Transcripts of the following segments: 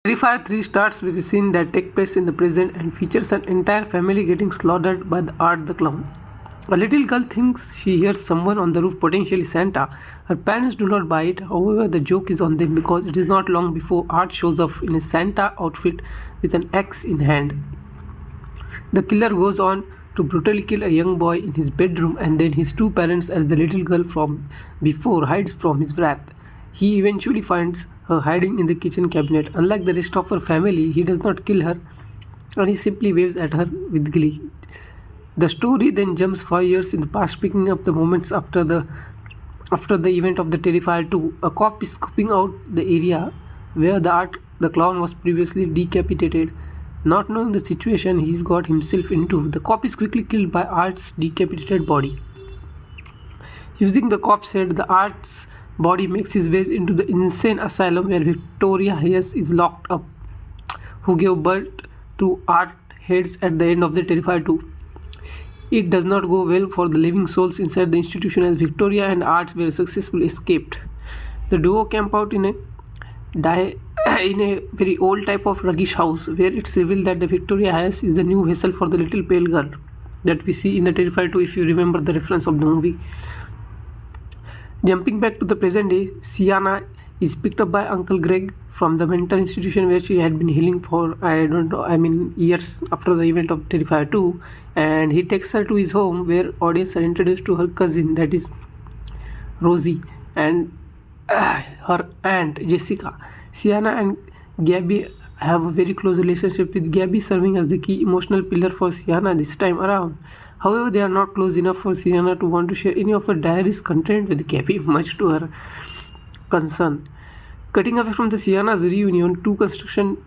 Terrifier 3 starts with a scene that takes place in the present and features an entire family getting slaughtered by the Art the Clown. A little girl thinks she hears someone on the roof, potentially Santa. Her parents do not buy it, however, the joke is on them because it is not long before Art shows up in a Santa outfit with an axe in hand. The killer goes on to brutally kill a young boy in his bedroom, and then his two parents, as the little girl from before hides from his wrath. He eventually finds her hiding in the kitchen cabinet. Unlike the rest of her family, he does not kill her, and he simply waves at her with glee. The story then jumps 5 years in the past, picking up the moments after the event of the Terrifier 2. A cop is scoping out the area where the clown was previously decapitated. Not knowing the situation he's got himself into, the cop is quickly killed by Art's decapitated body. Using the cop's head, the Art's body makes his way into the insane asylum where Victoria Hayes is locked up, who gave birth to Art heads at the end of the Terrifier 2. It does not go well for the living souls inside the institution, as Victoria and Art were successfully escaped. The duo camp out in a very old type of ruggish house, where it's revealed that the Victoria Hayes is the new vessel for the little pale girl that we see in the Terrifier 2, if you remember the reference of the movie. Jumping back to the present day, Sienna is picked up by Uncle Greg from the mental institution where she had been healing for years after the event of Terrifier 2, and he takes her to his home where audience are introduced to her cousin, that is Rosie, and her aunt Jessica. Sienna and Gabby have a very close relationship, with Gabby serving as the key emotional pillar for Sienna this time around. However, they are not close enough for Sienna to want to share any of her diary's content with Gabby, much to her concern. Cutting away from the Sienna's reunion, two construction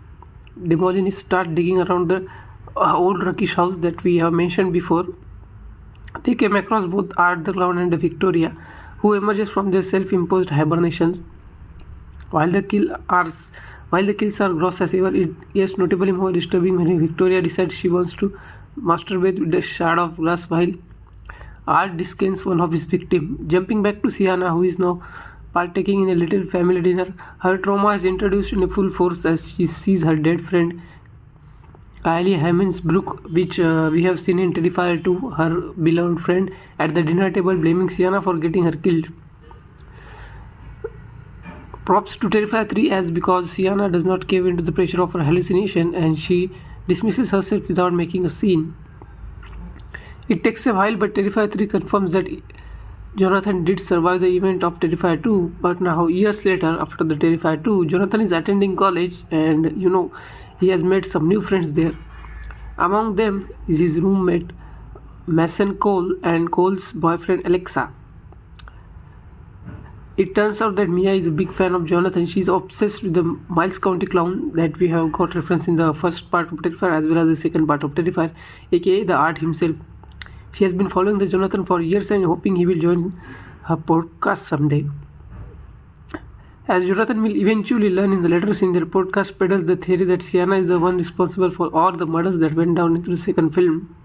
demolitions start digging around the old rockish house that we have mentioned before. They came across both Art the Clown and Victoria, who emerges from their self-imposed hibernations. While the kills are gross as ever, it is notably more disturbing when Victoria decides she wants to masturbate with a shard of glass while Art discanes one of his victims. Jumping back to Sienna, who is now partaking in a little family dinner, her trauma is introduced in full force as she sees her dead friend Kylie Hammonds Brooke, which we have seen in Terrifier 2, her beloved friend, at the dinner table blaming Sienna for getting her killed. Props to Terrifier 3 as because Sienna does not cave into the pressure of her hallucination and she dismisses herself without making a scene. It takes a while, but Terrifier 3 confirms that Jonathan did survive the event of Terrifier 2, but now years later, after the Terrifier 2, Jonathan is attending college and he has made some new friends there. Among them is his roommate Mason Cole and Cole's boyfriend Alexa. It turns out that Mia is a big fan of Jonathan. She is obsessed with the Miles County Clown that we have got reference in the first part of Terrifier as well as the second part of Terrifier, aka the Art himself. She has been following the Jonathan for years and hoping he will join her podcast someday. As Jonathan will eventually learn in the later scene, their podcast peddles the theory that Sienna is the one responsible for all the murders that went down into the second film.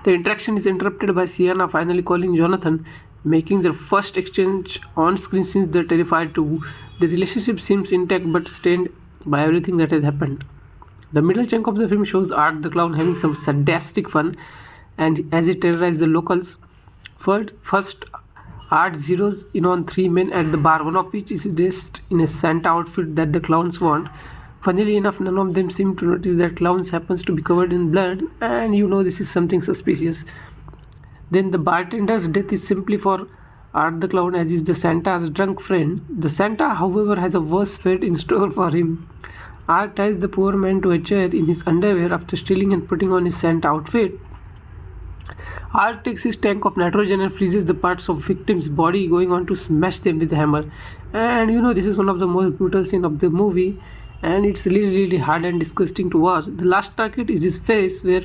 The interaction is interrupted by Sienna finally calling Jonathan, making their first exchange on screen since the Terrifier 2. The relationship seems intact but stained by everything that has happened. The middle chunk of the film shows Art the Clown having some sadistic fun and as he terrorizes the locals. First, Art zeroes in on three men at the bar, one of which is dressed in a Santa outfit that the clowns want. Funnily enough, none of them seem to notice that clowns happens to be covered in blood, and this is something suspicious. Then the bartender's death is simply for Art the Clown, as is the Santa's drunk friend. The Santa, however, has a worse fate in store for him. Art ties the poor man to a chair in his underwear after stealing and putting on his Santa outfit. Art takes his tank of nitrogen and freezes the parts of victim's body, going on to smash them with a hammer. And this is one of the most brutal scenes of the movie, and it's really hard and disgusting to watch. The last target is his face, where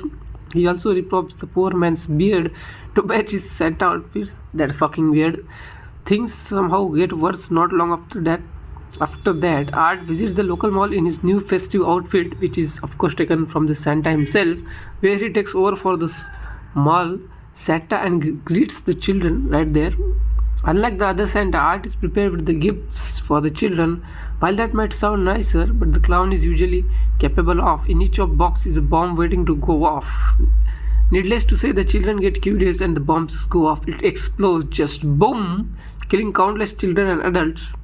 he also reprops the poor man's beard to match his Santa outfits. That's fucking weird. Things somehow get worse not long after that. Art visits the local mall in his new festive outfit, which is of course taken from the Santa himself, where he takes over for the mall Santa and greets the children right there. Unlike the other Santa, Art is prepared with the gifts for the children. While that might sound nicer, but the clown is usually capable of. In each of box is a bomb waiting to go off. Needless to say, the children get curious and the bombs go off. It explodes, just boom, killing countless children and adults.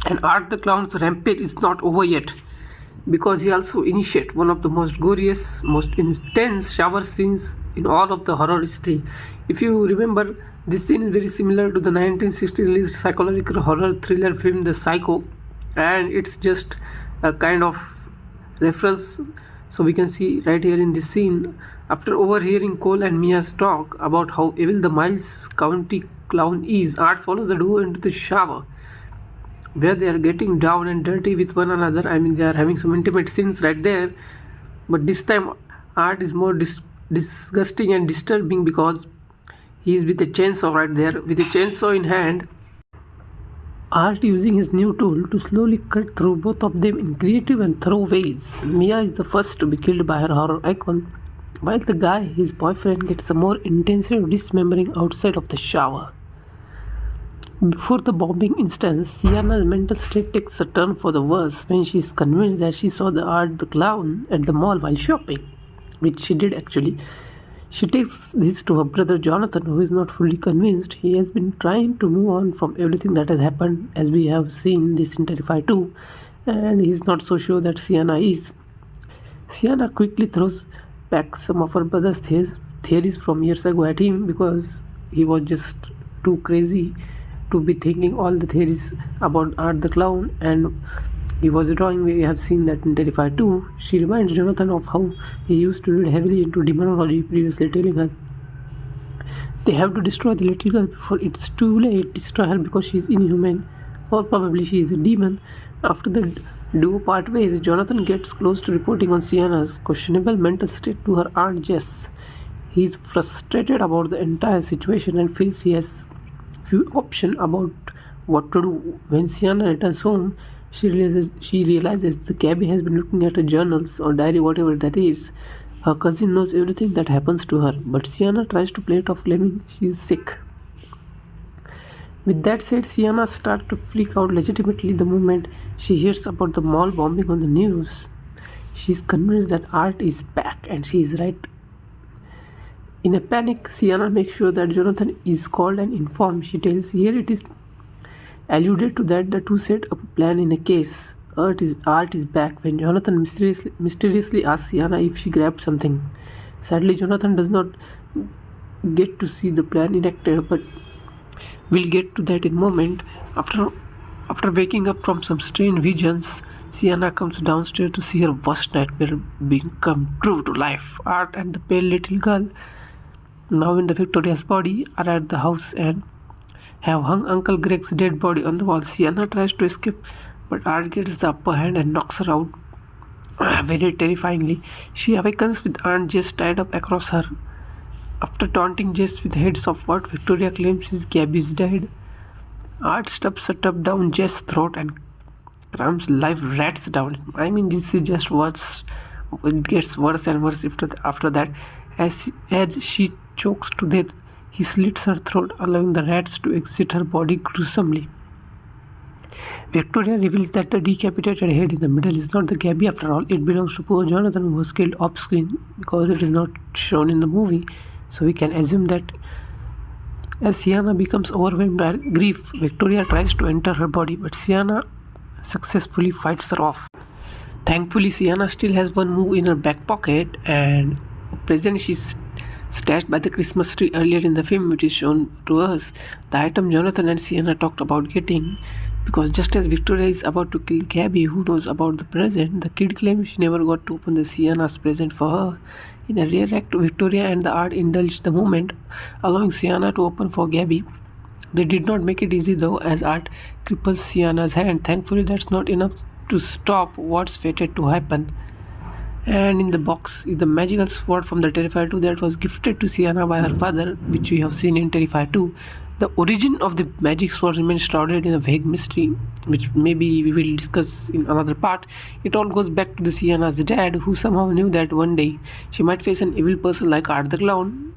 And Art the Clown's rampage is not over yet, because he also initiates one of the most glorious, most intense shower scenes in all of the horror history. If you remember, this scene is very similar to the 1960 released psychological horror thriller film The Psycho, and it's just a kind of reference. So we can see right here in this scene, after overhearing Cole and Mia's talk about how evil the Miles County clown is, Art follows the duo into the shower, where they are getting down and dirty with one another. I mean, they are having some intimate scenes right there, but this time Art is more disgusting and disturbing, because he is with a chainsaw right there. With a chainsaw in hand, Art using his new tool to slowly cut through both of them in creative and thorough ways. Mia is the first to be killed by her horror icon, while the guy, his boyfriend, gets a more intensive dismembering outside of the shower. Before the bombing instance, Sienna's mental state takes a turn for the worse when she is convinced that she saw the Art the Clown at the mall while shopping, which she did actually. She takes this to her brother Jonathan, who is not fully convinced. He has been trying to move on from everything that has happened, as we have seen this in Terrifier 2, and he is not so sure that Sienna is. Sienna quickly throws back some of her brother's theories from years ago at him, because he was just too crazy to be thinking all the theories about Art the Clown, and he was drawing. We have seen that in Terrifier 2. She reminds Jonathan of how he used to read heavily into demonology previously, telling her they have to destroy the little girl before it's too late. Destroy her because she is inhuman, or probably she is a demon. After the duo part ways, Jonathan gets close to reporting on Sienna's questionable mental state to her Aunt Jess. He is frustrated about the entire situation and feels he has few options about what to do. When Sienna returns home, she realizes the cabbie has been looking at her journals or diary, whatever that is. Her cousin knows everything that happens to her, but Sienna tries to play it off, claiming she is sick. With that said, Sienna starts to freak out legitimately the moment she hears about the mall bombing on the news. She is convinced that Art is back, and she is right. In a panic, Sienna makes sure that Jonathan is called and informed. She tells here it is alluded to that the two set up a plan in a case. Art is back, when Jonathan mysteriously asks Sienna if she grabbed something. Sadly, Jonathan does not get to see the plan enacted, but we'll get to that in a moment. After waking up from some strange visions, Sienna comes downstairs to see her worst nightmare being come true to life. Art and the pale little girl, now in the Victoria's body, are at the house and have hung Uncle Greg's dead body on the wall. Sienna tries to escape, but Art gets the upper hand and knocks her out very terrifyingly. She awakens with Aunt Jess tied up across her. After taunting Jess with heads of what Victoria claims is Gabby's dead, Art stuffs a tub down Jess' throat and crams live rats down. I mean, this is just worse. It gets worse and worse after that. As she chokes to death, he slits her throat, allowing the rats to exit her body gruesomely. Victoria reveals that the decapitated head in the middle is not the Gabby after all. It belongs to poor Jonathan, who was killed off screen, because it is not shown in the movie. So we can assume that. As Sienna becomes overwhelmed by grief, Victoria tries to enter her body, but Sienna successfully fights her off. Thankfully, Sienna still has one move in her back pocket, and a present she's stashed by the Christmas tree earlier in the film, which is shown to us. The item Jonathan and Sienna talked about getting, because just as Victoria is about to kill Gabby, who knows about the present, the kid claims she never got to open the Sienna's present for her. In a rare act, Victoria and the Art indulged the moment, allowing Sienna to open for Gabby. They did not make it easy though, as Art cripples Sienna's hand. Thankfully, that's not enough to stop what's fated to happen. And in the box is the magical sword from the Terrifier 2 that was gifted to Sienna by her father, which we have seen in Terrifier 2. The origin of the magic sword remains shrouded in a vague mystery, which maybe we will discuss in another part. It all goes back to the Sienna's dad, who somehow knew that one day she might face an evil person like Art the Clown.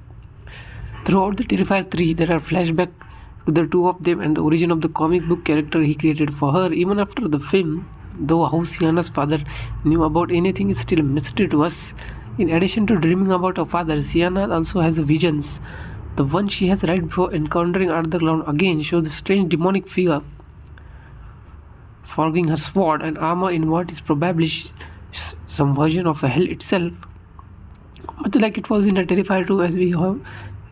Throughout the Terrifier 3, there are flashbacks to the two of them and the origin of the comic book character he created for her. Even after the film, though how Sienna's father knew about anything is still a mystery to us. In addition to dreaming about her father, Sienna also has visions. The one she has right before encountering Art the Clown again shows a strange demonic figure forging her sword and armor in what is probably some version of hell itself. Much like it was in the Terrifier 2, as we have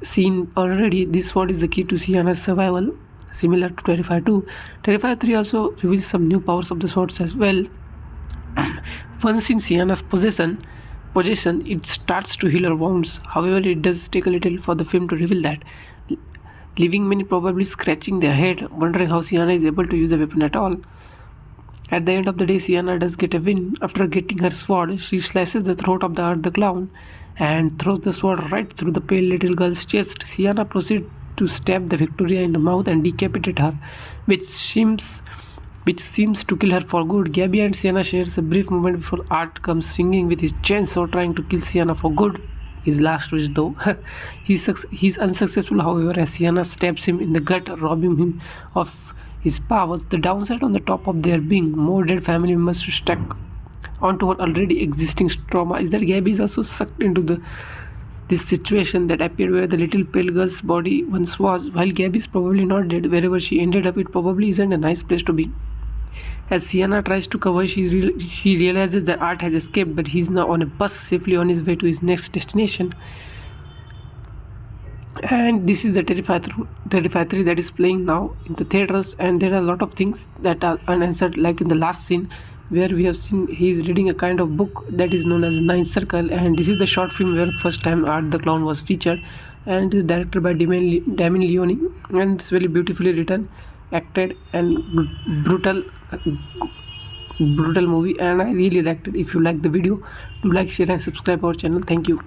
seen already, this sword is the key to Sienna's survival, similar to Terrifier 2. Terrifier 3 also reveals some new powers of the swords as well. Once in Sienna's possession, it starts to heal her wounds. However, it does take a little for the film to reveal that, leaving many probably scratching their head, wondering how Sienna is able to use the weapon at all. At the end of the day, Sienna does get a win. After getting her sword, she slices the throat of the Art the Clown and throws the sword right through the pale little girl's chest. Sienna proceeds to stab the Victoria in the mouth and decapitate her, which seems to kill her for good. Gabby and Sienna shares a brief moment before Art comes swinging with his chainsaw trying to kill Sienna for good. His last wish though. He's unsuccessful, however, as Sienna stabs him in the gut, robbing him of his powers. The downside on the top of there being more dead family members to stack onto her already existing trauma is that Gabby is also sucked into this situation that appeared where the little pale girl's body once was. While Gabby is probably not dead, wherever she ended up, it probably isn't a nice place to be. As Sienna tries to cover, she realizes that Art has escaped, but he's now on a bus safely on his way to his next destination. And this is the Terrifier 3 that is playing now in the theaters, and there are a lot of things that are unanswered, like in the last scene where we have seen he is reading a kind of book that is known as Ninth Circle, and this is the short film where first time Art the Clown was featured, and it is directed by Damien Leone, and it's very beautifully written, acted, and brutal movie, and I really liked it. If you like the video, do like, share and subscribe our channel. Thank you.